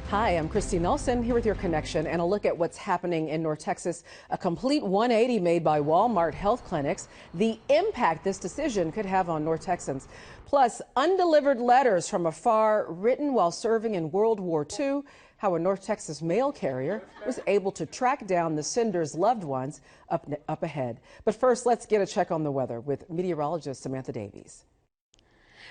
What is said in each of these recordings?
Hi, I'm Christy Nelson here with your connection and a look at what's happening in North Texas. A complete 180 made by Walmart health clinics. The impact this decision could have on North Texans. Plus, undelivered letters from afar written while serving in World War II. How a North Texas mail carrier was able to track down the sender's loved ones up ahead. But first, let's get a check on the weather with meteorologist Samantha Davies.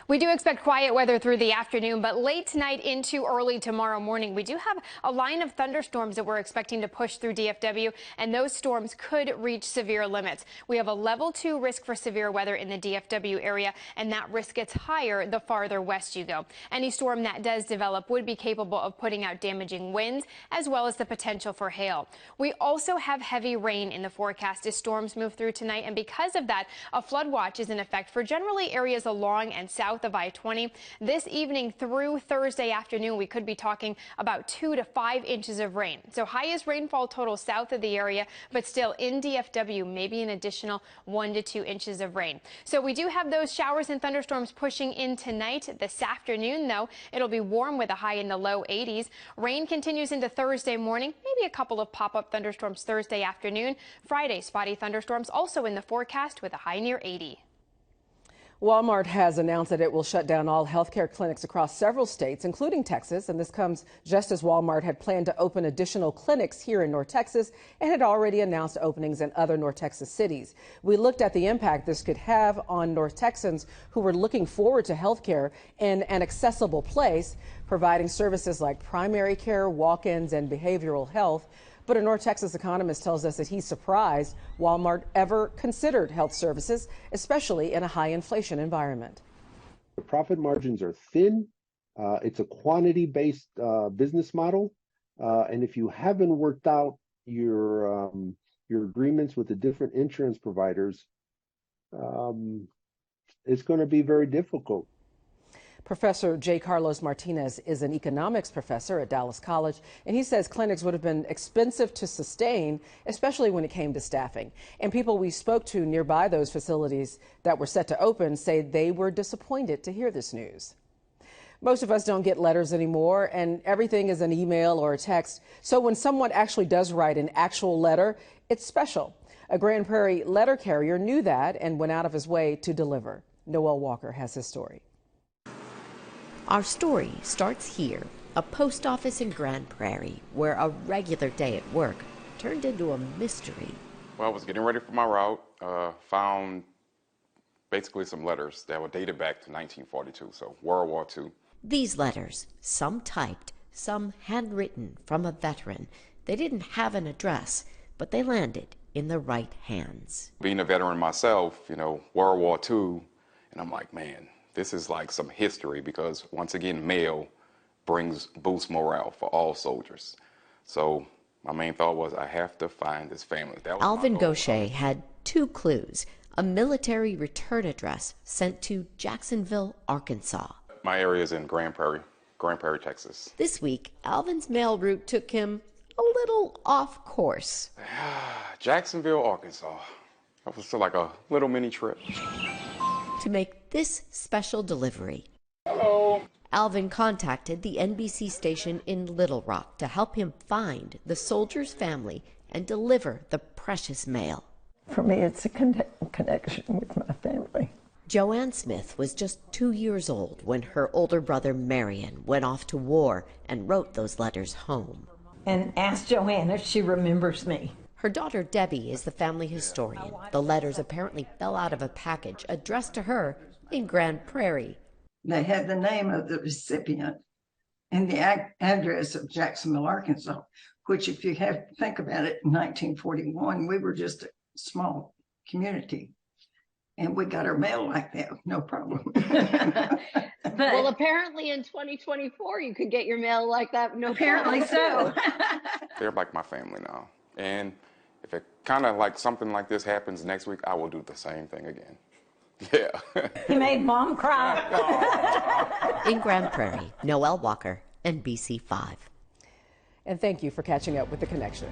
We do expect quiet weather through the afternoon, but late tonight into early tomorrow morning, we do have a line of thunderstorms that we're expecting to push through DFW, and those storms could reach severe limits. We have a level 2 risk for severe weather in the DFW area, and that risk gets higher the farther west you go. Any storm that does develop would be capable of putting out damaging winds as well as the potential for hail. We also have heavy rain in the forecast as storms move through tonight, and because of that, a flood watch is in effect for generally areas along and south of I-20. This evening through Thursday afternoon, we could be talking about 2 to 5 inches of rain. So highest rainfall total south of the area, but still in DFW, maybe an additional 1 to 2 inches of rain. So we do have those showers and thunderstorms pushing in tonight. This afternoon, though, it'll be warm with a high in the low 80s. Rain continues into Thursday morning, maybe a couple of pop-up thunderstorms Thursday afternoon. Friday, spotty thunderstorms also in the forecast with a high near 80. Walmart has announced that it will shut down all healthcare clinics across several states, including Texas, and this comes just as Walmart had planned to open additional clinics here in North Texas and had already announced openings in other North Texas cities. We looked at the impact this could have on North Texans who were looking forward to healthcare in an accessible place, providing services like primary care, walk-ins, and behavioral health. But a North Texas economist tells us that he's surprised Walmart ever considered health services, especially in a high inflation environment. The profit margins are thin. It's a quantity-based business model. And if you haven't worked out your agreements with the different insurance providers, it's going to be very difficult. Professor J. Carlos Martinez is an economics professor at Dallas College, and he says clinics would have been expensive to sustain, especially when it came to staffing. And people we spoke to nearby those facilities that were set to open say they were disappointed to hear this news. Most of us don't get letters anymore, and everything is an email or a text. So when someone actually does write an actual letter, it's special. A Grand Prairie letter carrier knew that and went out of his way to deliver. Noel Walker has his story. Our story starts here, a post office in Grand Prairie, where a regular day at work turned into a mystery. Well, I was getting ready for my route, found basically some letters that were dated back to 1942, so World War II. These letters, some typed, some handwritten from a veteran. They didn't have an address, but they landed in the right hands. Being a veteran myself, World War II, and I'm like, man, this is like some history because, once again, mail boosts morale for all soldiers. So my main thought was I have to find this family. Alvin Gaucher had 2 clues: a military return address sent to Jacksonville, Arkansas. My area is in Grand Prairie, Texas. This week, Alvin's mail route took him a little off course. Jacksonville, Arkansas. That was like a little mini trip. To make this special delivery, Hello. Alvin contacted the NBC station in Little Rock to help him find the soldier's family and deliver the precious mail. For me, it's a connection with my family. Joanne Smith was just 2 years old when her older brother Marion went off to war and wrote those letters home. And asked Joanne if she remembers me. Her daughter Debbie is the family historian. The letters apparently fell out of a package addressed to her in Grand Prairie. They had the name of the recipient and the address of Jacksonville, Arkansas, which, if you have to think about it, in 1941, we were just a small community. And we got our mail like that, no problem. Well, apparently in 2024, you could get your mail like that. No, apparently so. They're like my family now. And if it kind of like something like this happens next week, I will do the same thing again. Yeah. He made Mom cry. In Grand Prairie, Noel Walker, NBC5. And thank you for catching up with The Connection.